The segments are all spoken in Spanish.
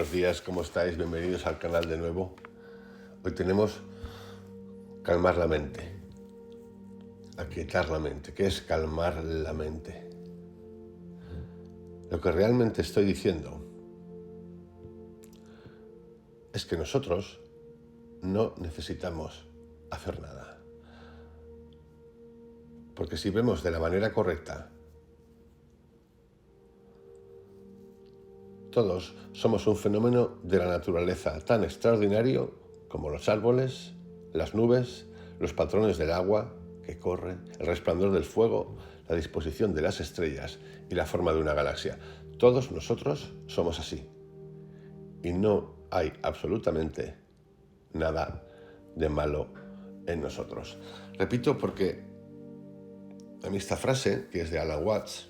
buenos días, ¿cómo estáis? Bienvenidos al canal de nuevo. Hoy tenemos calmar la mente, aquietar la mente. ¿Qué es calmar la mente? Lo que realmente estoy diciendo es que nosotros no necesitamos hacer nada. Porque si vemos de la manera correcta, todos somos un fenómeno de la naturaleza tan extraordinario como los árboles, las nubes, los patrones del agua que corre, el resplandor del fuego, la disposición de las estrellas y la forma de una galaxia. Todos nosotros somos así. Y no hay absolutamente nada de malo en nosotros. Repito porque a mí esta frase, que es de Alan Watts,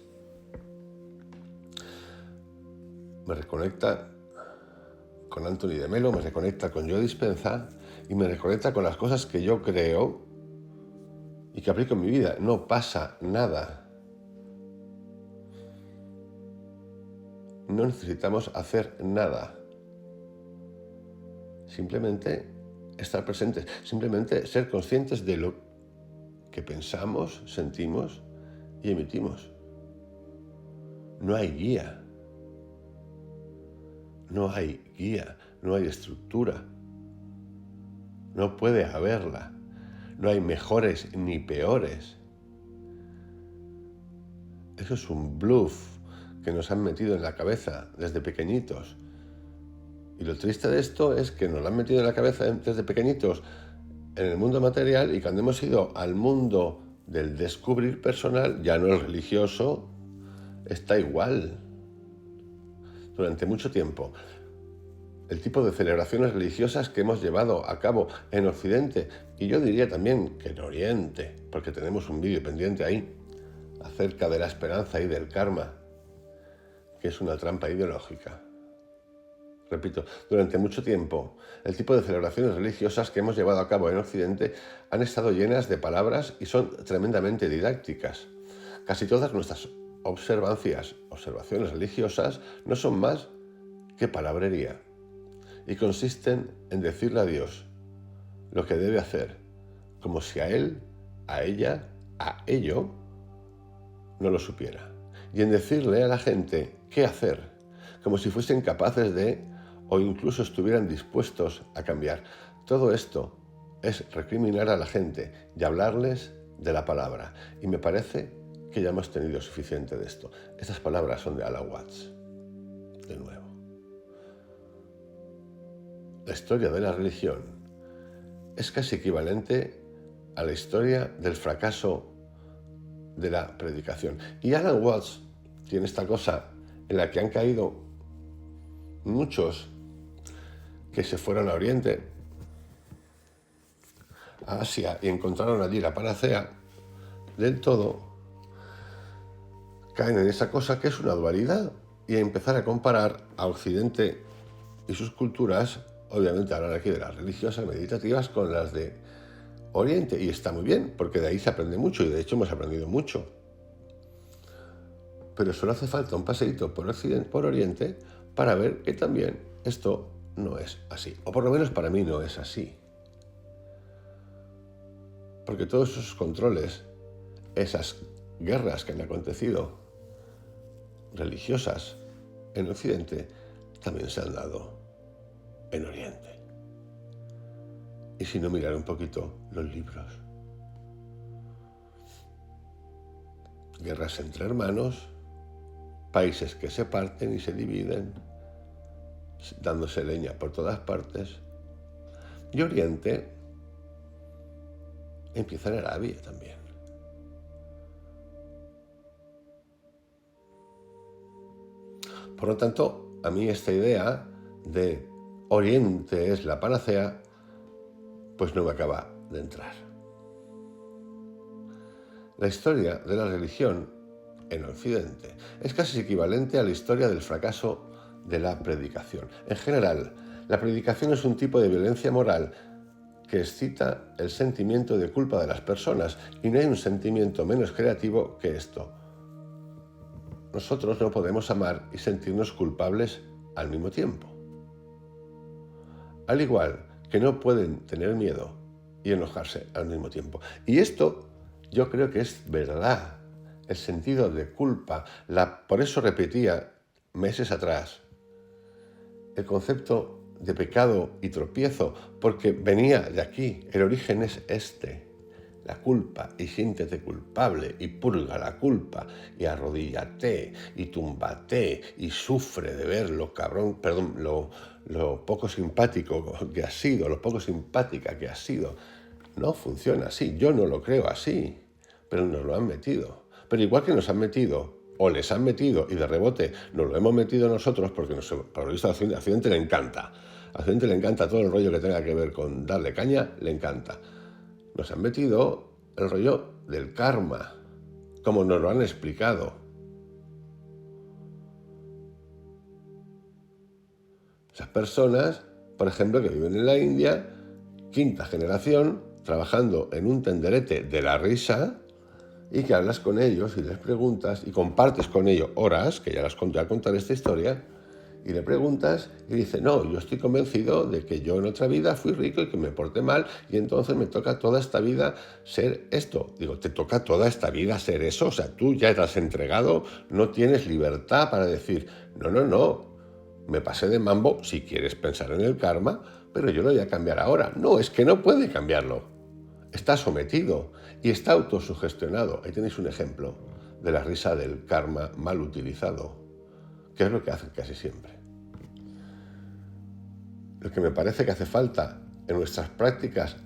me reconecta con Anthony de Melo, me reconecta con Joe Dispenza y me reconecta con las cosas que yo creo y que aplico en mi vida. No pasa nada. No necesitamos hacer nada. Simplemente estar presentes, simplemente ser conscientes de lo que pensamos, sentimos y emitimos. No hay guía. No hay guía, no hay estructura. No puede haberla. No hay mejores ni peores. Eso es un bluff que nos han metido en la cabeza desde pequeñitos. Y lo triste de esto es que nos lo han metido en la cabeza desde pequeñitos en el mundo material, y cuando hemos ido al mundo del descubrir personal, ya no el religioso, está igual. Durante mucho tiempo, el tipo de celebraciones religiosas que hemos llevado a cabo en Occidente, y yo diría también que en Oriente, porque tenemos un vídeo pendiente ahí, acerca de la esperanza y del karma, que es una trampa ideológica. Repito, durante mucho tiempo, el tipo de celebraciones religiosas que hemos llevado a cabo en Occidente han estado llenas de palabras y son tremendamente didácticas. Casi todas nuestras observaciones religiosas no son más que palabrería y consisten en decirle a Dios lo que debe hacer, como si a él, a ella, a ello no lo supiera, y en decirle a la gente qué hacer, como si fuesen capaces de, o incluso estuvieran dispuestos a cambiar. Todo esto es recriminar a la gente y hablarles de la palabra. Y me parece que ya hemos tenido suficiente de esto. Estas palabras son de Alan Watts. De nuevo. La historia de la religión es casi equivalente a la historia del fracaso de la predicación. Y Alan Watts tiene esta cosa en la que han caído muchos que se fueron a Oriente, a Asia, y encontraron allí la panacea del todo. Caen en esa cosa que es una dualidad y a empezar a comparar a Occidente y sus culturas, obviamente hablan aquí de las religiosas meditativas, con las de Oriente, y está muy bien, porque de ahí se aprende mucho, y de hecho hemos aprendido mucho. Pero solo hace falta un paseíto por Oriente para ver que también esto no es así, o por lo menos para mí no es así. Porque todos esos controles, esas guerras que han acontecido religiosas en Occidente, también se han dado en Oriente. Y si no, mirar un poquito los libros. Guerras entre hermanos, países que se parten y se dividen, dándose leña por todas partes. Y Oriente empieza en Arabia también. Por lo tanto, a mí esta idea de Oriente es la panacea, pues no me acaba de entrar. La historia de la religión en Occidente es casi equivalente a la historia del fracaso de la predicación. En general, la predicación es un tipo de violencia moral que excita el sentimiento de culpa de las personas, y no hay un sentimiento menos creativo que esto. Nosotros no podemos amar y sentirnos culpables al mismo tiempo. Al igual que no pueden tener miedo y enojarse al mismo tiempo. Y esto yo creo que es verdad. El sentido de culpa. Por eso repetía meses atrás el concepto de pecado y tropiezo, porque venía de aquí. El origen es este. La culpa, y siéntete culpable, y purga la culpa, y arrodíllate, y túmbate, y sufre de ver lo poco simpático que has sido, lo poco simpática que has sido. No funciona así, yo no lo creo así, pero nos lo han metido. Pero igual que nos han metido, o les han metido, y de rebote nos lo hemos metido nosotros, porque por lo visto a Occidente le encanta. A Occidente le encanta todo el rollo que tenga que ver con darle caña, le encanta. Nos han metido el rollo del karma, como nos lo han explicado. Esas personas, por ejemplo, que viven en la India, quinta generación, trabajando en un tenderete de la risa, y que hablas con ellos y les preguntas y compartes con ellos horas, que ya contaré esta historia, y le preguntas y dice, no, yo estoy convencido de que yo en otra vida fui rico y que me porté mal y entonces me toca toda esta vida ser esto. Digo, ¿te toca toda esta vida ser eso? O sea, tú ya te has entregado, no tienes libertad para decir, no, me pasé de mambo si quieres pensar en el karma, pero yo lo voy a cambiar ahora. No, es que no puede cambiarlo. Está sometido y está autosugestionado. Ahí tenéis un ejemplo de la risa del karma mal utilizado, que es lo que hacen casi siempre. Lo que me parece que hace falta en nuestras prácticas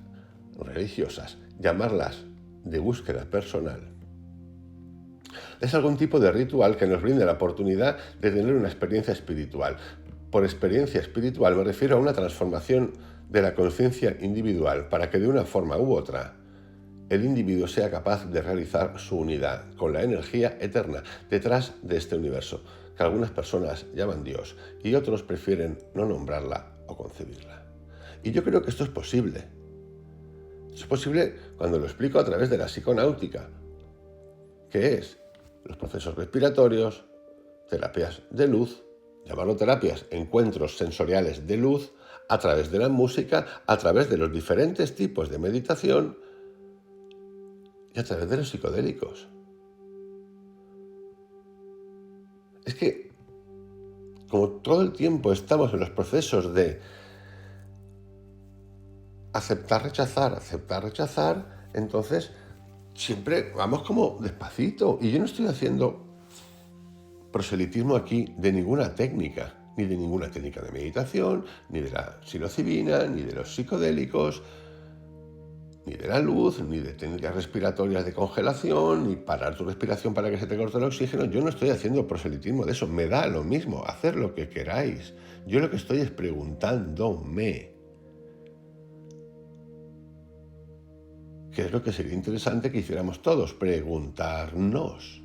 religiosas, llamarlas de búsqueda personal, es algún tipo de ritual que nos brinde la oportunidad de tener una experiencia espiritual. Por experiencia espiritual me refiero a una transformación de la conciencia individual para que de una forma u otra el individuo sea capaz de realizar su unidad con la energía eterna detrás de este universo, que algunas personas llaman Dios y otros prefieren no nombrarla o concebirla. Y yo creo que esto es posible. Es posible cuando lo explico a través de la psiconáutica, que es los procesos respiratorios, terapias de luz, llamarlo terapias, encuentros sensoriales de luz, a través de la música, a través de los diferentes tipos de meditación y a través de los psicodélicos. Es que, como todo el tiempo estamos en los procesos de aceptar, rechazar, entonces siempre vamos como despacito. Y yo no estoy haciendo proselitismo aquí de ninguna técnica, ni de ninguna técnica de meditación, ni de la psilocibina, ni de los psicodélicos, ni de la luz, ni de técnicas respiratorias de congelación, ni parar tu respiración para que se te corte el oxígeno. Yo no estoy haciendo proselitismo de eso, me da lo mismo, hacer lo que queráis. Yo lo que estoy es preguntándome. ¿Qué es lo que sería interesante que hiciéramos todos? Preguntarnos.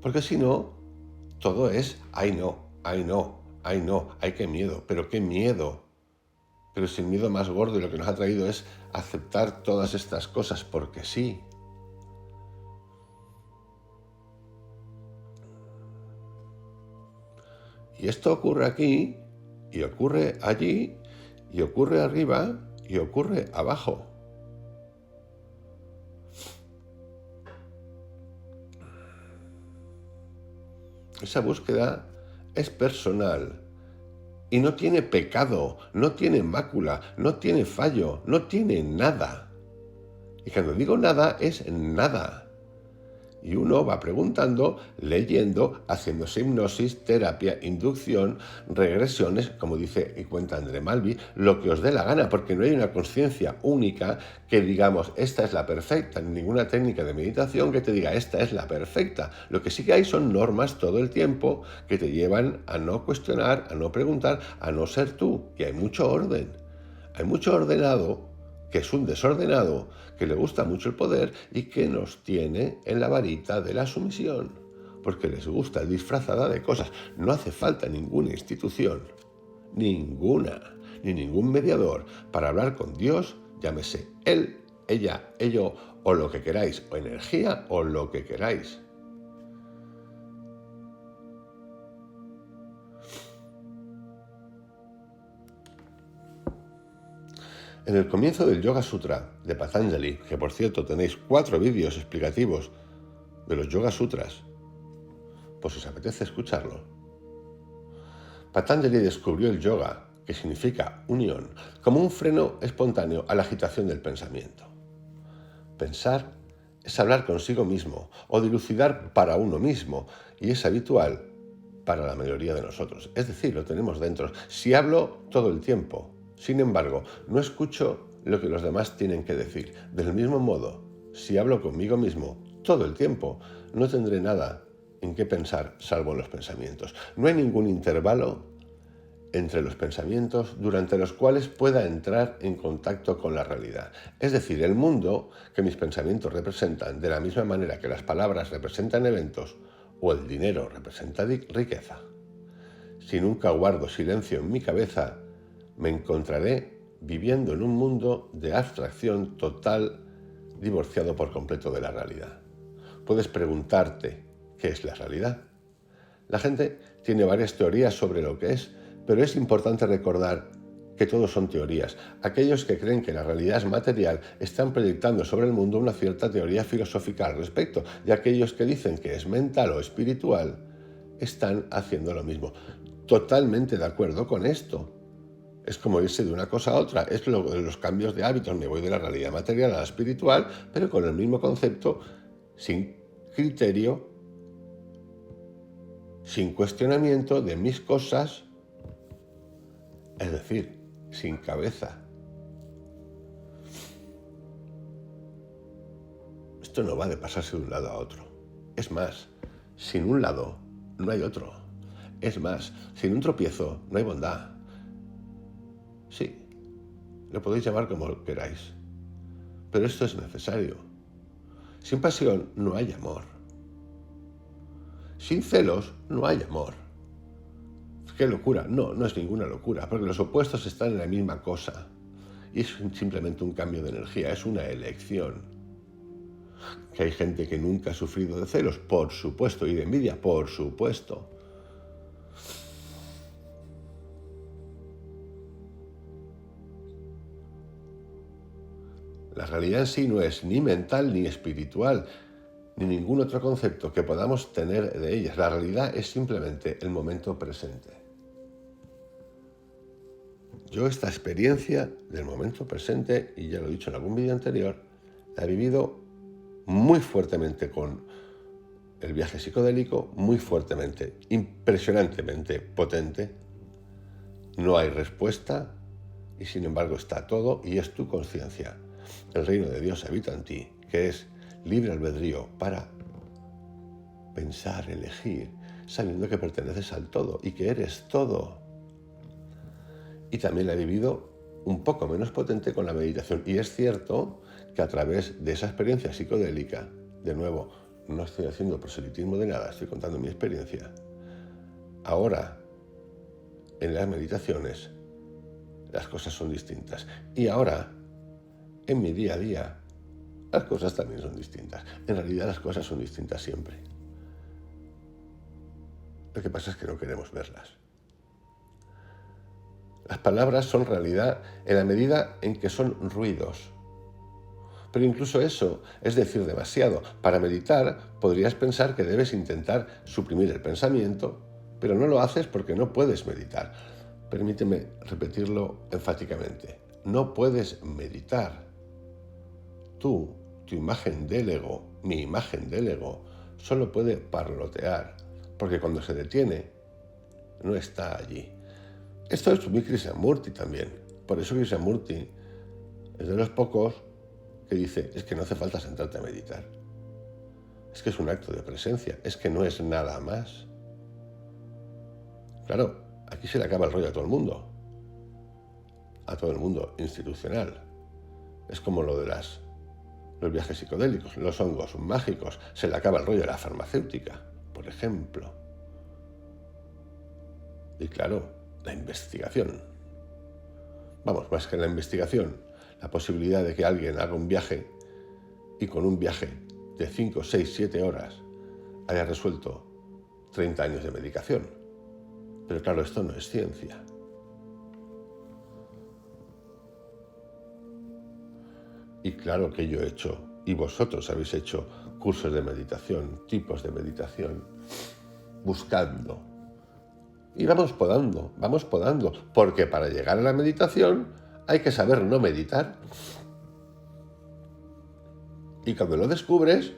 Porque si no, todo es, ay no, ay qué miedo, pero qué miedo. Pero si el miedo más gordo y lo que nos ha traído es aceptar todas estas cosas porque sí. Y esto ocurre aquí, y ocurre allí, y ocurre arriba, y ocurre abajo. Esa búsqueda es personal y no tiene pecado, no tiene mácula, no tiene fallo, no tiene nada. Y cuando digo nada, es nada. Y uno va preguntando, leyendo, haciéndose hipnosis, terapia, inducción, regresiones, como dice y cuenta André Malvi, lo que os dé la gana, porque no hay una conciencia única que digamos, esta es la perfecta, ni ninguna técnica de meditación que te diga, esta es la perfecta. Lo que sí que hay son normas todo el tiempo que te llevan a no cuestionar, a no preguntar, a no ser tú. Y hay mucho orden. Hay mucho ordenado que es un desordenado, que le gusta mucho el poder y que nos tiene en la varita de la sumisión, porque les gusta disfrazada de cosas. No hace falta ninguna institución, ninguna, ni ningún mediador para hablar con Dios, llámese él, ella, ello, o lo que queráis, o energía, o lo que queráis. En el comienzo del Yoga Sutra de Patanjali, que por cierto tenéis 4 vídeos explicativos de los Yoga Sutras, pues si os apetece escucharlo, Patanjali descubrió el yoga, que significa unión, como un freno espontáneo a la agitación del pensamiento. Pensar es hablar consigo mismo o dilucidar para uno mismo, y es habitual para la mayoría de nosotros. Es decir, lo tenemos dentro. Si hablo todo el tiempo, sin embargo, no escucho lo que los demás tienen que decir. Del mismo modo, si hablo conmigo mismo todo el tiempo, no tendré nada en qué pensar salvo en los pensamientos. No hay ningún intervalo entre los pensamientos durante los cuales pueda entrar en contacto con la realidad. Es decir, el mundo que mis pensamientos representan, de la misma manera que las palabras representan eventos o el dinero representa riqueza. Si nunca guardo silencio en mi cabeza, me encontraré viviendo en un mundo de abstracción total, divorciado por completo de la realidad. Puedes preguntarte, ¿qué es la realidad? La gente tiene varias teorías sobre lo que es, pero es importante recordar que todos son teorías. Aquellos que creen que la realidad es material están proyectando sobre el mundo una cierta teoría filosófica al respecto, y aquellos que dicen que es mental o espiritual están haciendo lo mismo. Totalmente de acuerdo con esto. Es como irse de una cosa a otra, es lo de los cambios de hábitos, me voy de la realidad material a la espiritual, pero con el mismo concepto, sin criterio, sin cuestionamiento de mis cosas, es decir, sin cabeza. Esto no va de pasarse de un lado a otro. Es más, sin un lado no hay otro. Es más, sin un tropiezo no hay bondad. Sí, lo podéis llamar como queráis, pero esto es necesario. Sin pasión no hay amor. Sin celos no hay amor. ¡Qué locura! No, no es ninguna locura, porque los opuestos están en la misma cosa. Y es simplemente un cambio de energía, es una elección. ¿Que hay gente que nunca ha sufrido de celos? Por supuesto. ¿Y de envidia? Por supuesto. La realidad en sí no es ni mental ni espiritual, ni ningún otro concepto que podamos tener de ellas. La realidad es simplemente el momento presente. Yo esta experiencia del momento presente, y ya lo he dicho en algún vídeo anterior, la he vivido muy fuertemente con el viaje psicodélico, muy fuertemente, impresionantemente potente. No hay respuesta y sin embargo está todo y es tu conciencia. El reino de Dios habita en ti, que es libre albedrío para pensar, elegir, sabiendo que perteneces al todo y que eres todo. Y también la he vivido un poco menos potente con la meditación. Y es cierto que a través de esa experiencia psicodélica, de nuevo, no estoy haciendo proselitismo de nada, estoy contando mi experiencia. Ahora, en las meditaciones, las cosas son distintas. Y ahora, en mi día a día, las cosas también son distintas. En realidad las cosas son distintas siempre. Lo que pasa es que no queremos verlas. Las palabras son realidad en la medida en que son ruidos. Pero incluso eso es decir demasiado. Para meditar podrías pensar que debes intentar suprimir el pensamiento, pero no lo haces porque no puedes meditar. Permíteme repetirlo enfáticamente. No puedes meditar. Tú, tu imagen del ego, mi imagen del ego, solo puede parlotear, porque cuando se detiene, no está allí. Esto es muy Krishnamurti también. Por eso Krishnamurti es de los pocos que dice, es que no hace falta sentarte a meditar. Es que es un acto de presencia, es que no es nada más. Claro, aquí se le acaba el rollo a todo el mundo institucional. Es como lo de los viajes psicodélicos, los hongos mágicos, se le acaba el rollo a la farmacéutica, por ejemplo. Y claro, la investigación. Vamos, más que la investigación, la posibilidad de que alguien haga un viaje y con un viaje de 5, 6, 7 horas haya resuelto 30 años de medicación. Pero claro, esto no es ciencia. Y claro que yo he hecho, y vosotros habéis hecho cursos de meditación, tipos de meditación, buscando. Y vamos podando, porque para llegar a la meditación hay que saber no meditar. Y cuando lo descubres,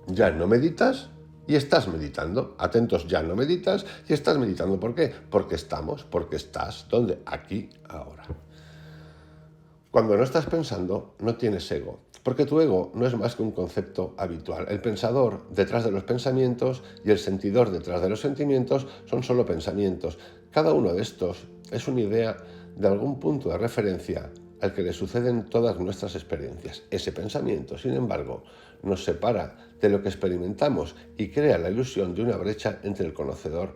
ya no meditas y estás meditando. Atentos, ya no meditas y estás meditando. ¿Por qué? Porque estás, ¿dónde? Aquí, ahora. Cuando no estás pensando, no tienes ego, porque tu ego no es más que un concepto habitual. El pensador detrás de los pensamientos y el sentidor detrás de los sentimientos son solo pensamientos. Cada uno de estos es una idea de algún punto de referencia al que le suceden todas nuestras experiencias. Ese pensamiento, sin embargo, nos separa de lo que experimentamos y crea la ilusión de una brecha entre el conocedor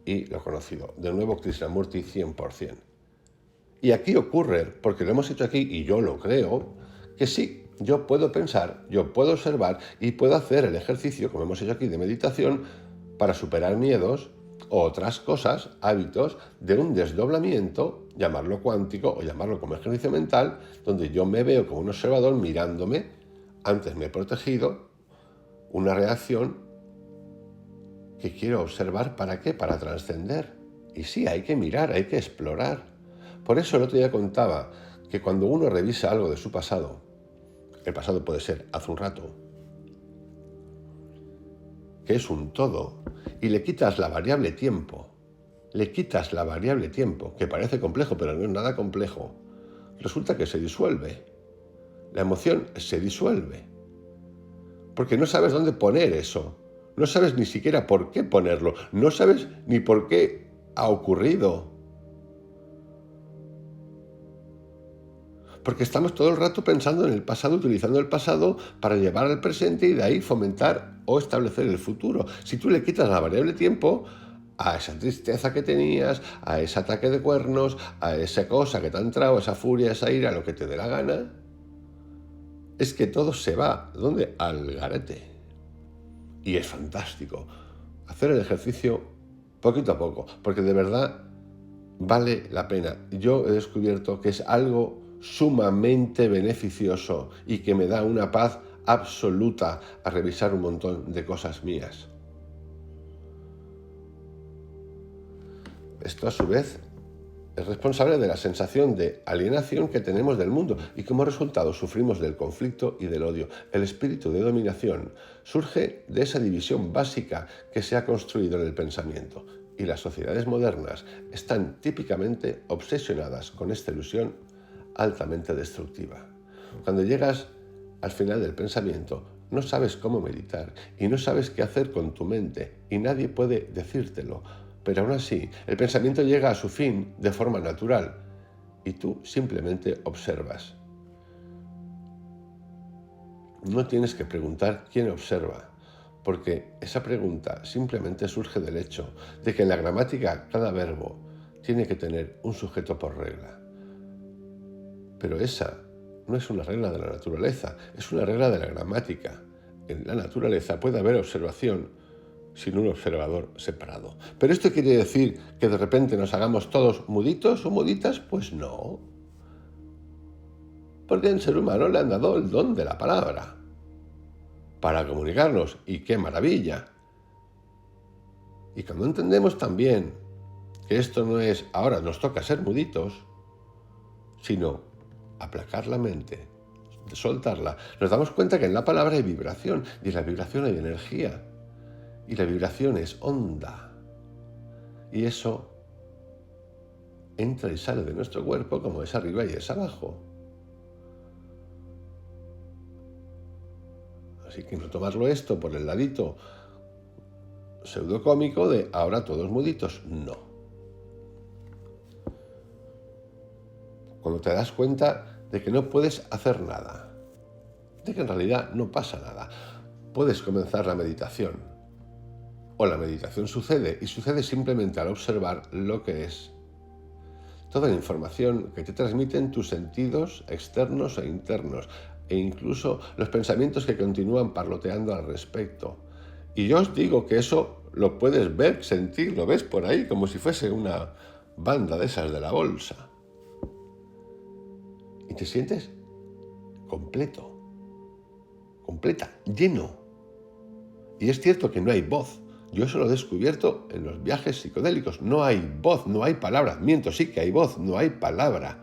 y lo conocido. De nuevo, Krishnamurti 100%. Y aquí ocurre, porque lo hemos hecho aquí y yo lo creo, que sí, yo puedo pensar, yo puedo observar y puedo hacer el ejercicio, como hemos hecho aquí, de meditación, para superar miedos o otras cosas, hábitos, de un desdoblamiento, llamarlo cuántico o llamarlo como ejercicio mental, donde yo me veo como un observador mirándome, antes me he protegido, una reacción que quiero observar, ¿para qué? Para trascender. Y sí, hay que mirar, hay que explorar. Por eso el otro día contaba que cuando uno revisa algo de su pasado, el pasado puede ser hace un rato, que es un todo, y le quitas la variable tiempo, que parece complejo, pero no es nada complejo, resulta que se disuelve. La emoción se disuelve, porque no sabes dónde poner eso, no sabes ni siquiera por qué ponerlo, no sabes ni por qué ha ocurrido. Porque estamos todo el rato pensando en el pasado, utilizando el pasado para llevar al presente y de ahí fomentar o establecer el futuro. Si tú le quitas la variable tiempo a esa tristeza que tenías, a ese ataque de cuernos, a esa cosa que te ha entrado, esa furia, esa ira, lo que te dé la gana, es que todo se va. ¿Dónde? Al garete. Y es fantástico hacer el ejercicio poquito a poco, porque de verdad vale la pena. Yo he descubierto que es algo sumamente beneficioso y que me da una paz absoluta a revisar un montón de cosas mías. Esto a su vez es responsable de la sensación de alienación que tenemos del mundo y como resultado sufrimos del conflicto y del odio. El espíritu de dominación surge de esa división básica que se ha construido en el pensamiento y las sociedades modernas están típicamente obsesionadas con esta ilusión altamente destructiva. Cuando llegas al final del pensamiento, no sabes cómo meditar y no sabes qué hacer con tu mente y nadie puede decírtelo, pero aún así el pensamiento llega a su fin de forma natural y tú simplemente observas. No tienes que preguntar quién observa, porque esa pregunta simplemente surge del hecho de que en la gramática cada verbo tiene que tener un sujeto por regla. Pero esa no es una regla de la naturaleza, es una regla de la gramática. En la naturaleza puede haber observación sin un observador separado. ¿Pero esto quiere decir que de repente nos hagamos todos muditos o muditas? Pues no. Porque al ser humano le han dado el don de la palabra para comunicarnos. ¡Y qué maravilla! Y cuando entendemos también que esto no es ahora nos toca ser muditos, sino aplacar la mente, soltarla, nos damos cuenta que en la palabra hay vibración y en la vibración hay energía y la vibración es onda y eso entra y sale de nuestro cuerpo como es arriba y es abajo. Así que no tomarlo esto por el ladito pseudocómico de ahora todos muditos, no. Cuando te das cuenta de que no puedes hacer nada, de que en realidad no pasa nada, puedes comenzar la meditación. O la meditación sucede y sucede simplemente al observar lo que es. Toda la información que te transmiten tus sentidos externos e internos e incluso los pensamientos que continúan parloteando al respecto. Y yo os digo que eso lo puedes ver, sentir, lo ves por ahí como si fuese una banda de esas de la bolsa. y te sientes completo, completa, lleno. Y es cierto que no hay voz. Yo eso lo he descubierto en los viajes psicodélicos. No hay voz, no hay palabra. Miento, sí que hay voz, no hay palabra.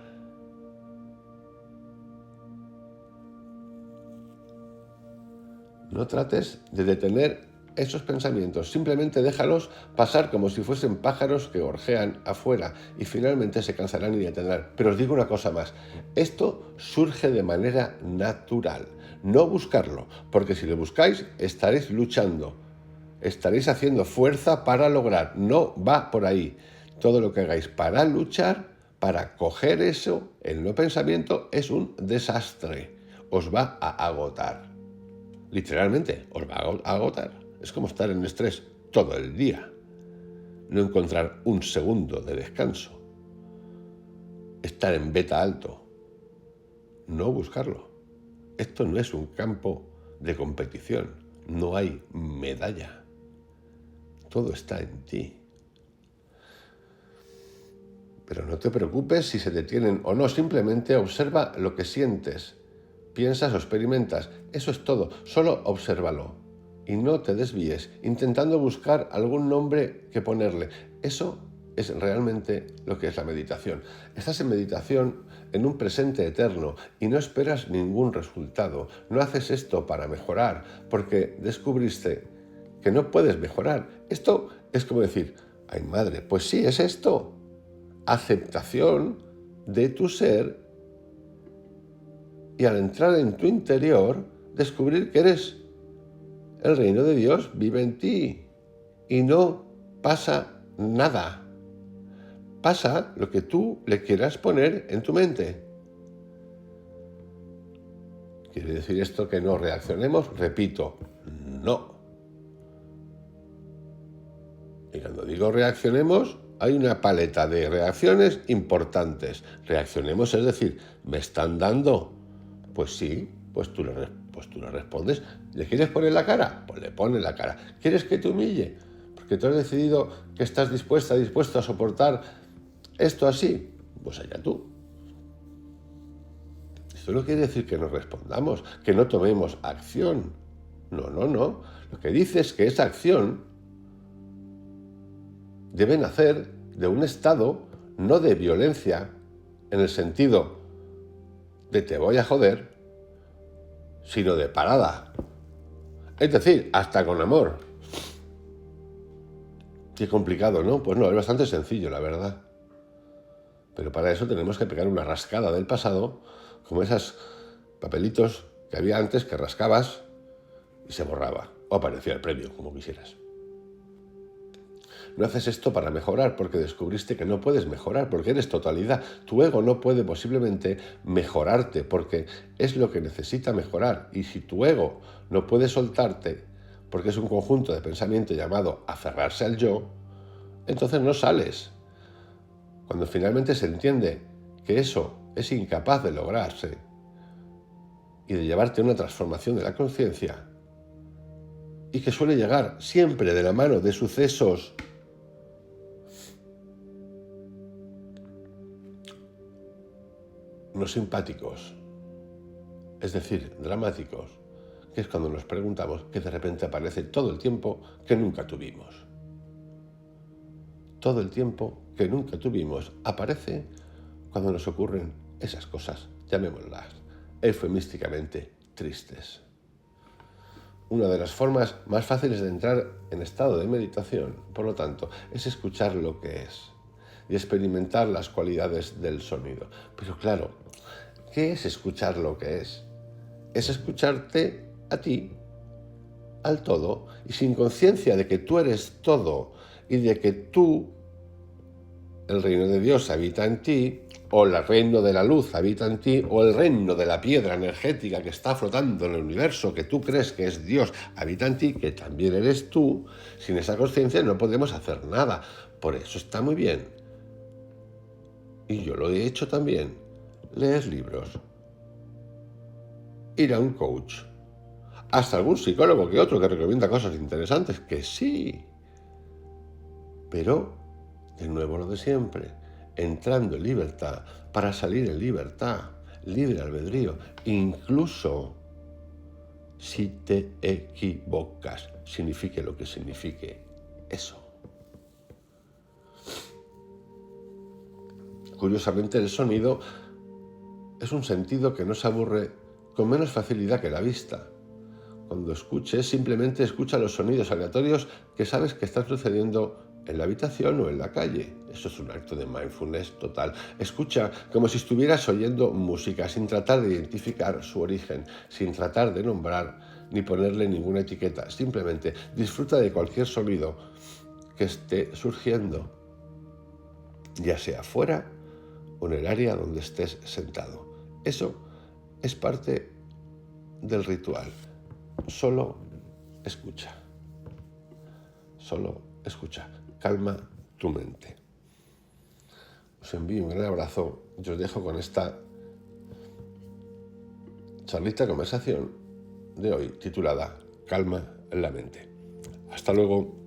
No trates de detener esos pensamientos, simplemente déjalos pasar como si fuesen pájaros que gorjean afuera y finalmente se cansarán y detendrán. Pero os digo una cosa más, esto surge de manera natural, no buscarlo, porque si lo buscáis estaréis luchando, estaréis haciendo fuerza para lograr, no va por ahí. Todo lo que hagáis para luchar, para coger eso, el no pensamiento, es un desastre, os va a agotar. Literalmente, os va a agotar. Es como estar en estrés todo el día. No encontrar un segundo de descanso. Estar en beta alto. No buscarlo. Esto no es un campo de competición. No hay medalla. Todo está en ti. Pero no te preocupes si se detienen o no. Simplemente observa lo que sientes. Piensas o experimentas. Eso es todo. Solo obsérvalo. Y no te desvíes, intentando buscar algún nombre que ponerle. Eso es realmente lo que es la meditación. Estás en meditación en un presente eterno y no esperas ningún resultado. No haces esto para mejorar, porque descubriste que no puedes mejorar. Esto es como decir, ay madre, pues sí, es esto. Aceptación de tu ser y al entrar en tu interior, descubrir que eres el reino de Dios vive en ti y no pasa nada. Pasa lo que tú le quieras poner en tu mente. ¿Quiere decir esto que no reaccionemos? Repito, no. Y cuando digo reaccionemos, hay una paleta de reacciones importantes. Reaccionemos, es decir, ¿me están dando? Pues sí, pues tú le respondes. ¿Le quieres poner la cara? Pues le pones la cara. ¿Quieres que te humille? Porque tú has decidido que estás dispuesto a soportar esto así. Pues allá tú. Esto no quiere decir que no respondamos, que no tomemos acción. No. Lo que dice es que esa acción debe nacer de un estado no de violencia, en el sentido de te voy a joder, sino de parada. Es decir, hasta con amor. Qué complicado, ¿no? Pues no, es bastante sencillo, la verdad. Pero para eso tenemos que pegar una rascada del pasado, como esos papelitos que había antes que rascabas y se borraba. O aparecía el premio, como quisieras. No haces esto para mejorar, porque descubriste que no puedes mejorar, porque eres totalidad. Tu ego no puede posiblemente mejorarte, porque es lo que necesita mejorar. Y si tu ego no puede soltarte, porque es un conjunto de pensamiento llamado aferrarse al yo, entonces no sales. Cuando finalmente se entiende que eso es incapaz de lograrse y de llevarte a una transformación de la conciencia, y que suele llegar siempre de la mano de sucesos no simpáticos, es decir, dramáticos, que es cuando nos preguntamos que de repente aparece todo el tiempo que nunca tuvimos. Todo el tiempo que nunca tuvimos aparece cuando nos ocurren esas cosas, llamémoslas eufemísticamente tristes. Una de las formas más fáciles de entrar en estado de meditación, por lo tanto, es escuchar lo que es y experimentar las cualidades del sonido. Pero claro, ¿qué es escuchar lo que es? Es escucharte a ti, al todo, y sin conciencia de que tú eres todo y de que tú, el reino de Dios habita en ti, o el reino de la luz habita en ti, o el reino de la piedra energética que está flotando en el universo, que tú crees que es Dios, habita en ti, que también eres tú. Sin esa conciencia no podemos hacer nada. Por eso está muy bien. Y yo lo he hecho también. Leer libros. Ir a un coach. Hasta algún psicólogo que otro que recomienda cosas interesantes, que sí. Pero, de nuevo lo de siempre, entrando en libertad para salir en libertad. libre albedrío, incluso si te equivocas, signifique lo que signifique eso. Curiosamente, el sonido es un sentido que no se aburre con menos facilidad que la vista. Cuando escuches, simplemente escucha los sonidos aleatorios que sabes que están sucediendo en la habitación o en la calle. Eso es un acto de mindfulness total. Escucha como si estuvieras oyendo música, sin tratar de identificar su origen, sin tratar de nombrar ni ponerle ninguna etiqueta. Simplemente disfruta de cualquier sonido que esté surgiendo, ya sea fuera o en el área donde estés sentado. Eso es parte del ritual. Solo escucha. Solo escucha. Calma tu mente. Os envío un gran abrazo y os dejo con esta charlita conversación de hoy titulada Calma la mente. Hasta luego.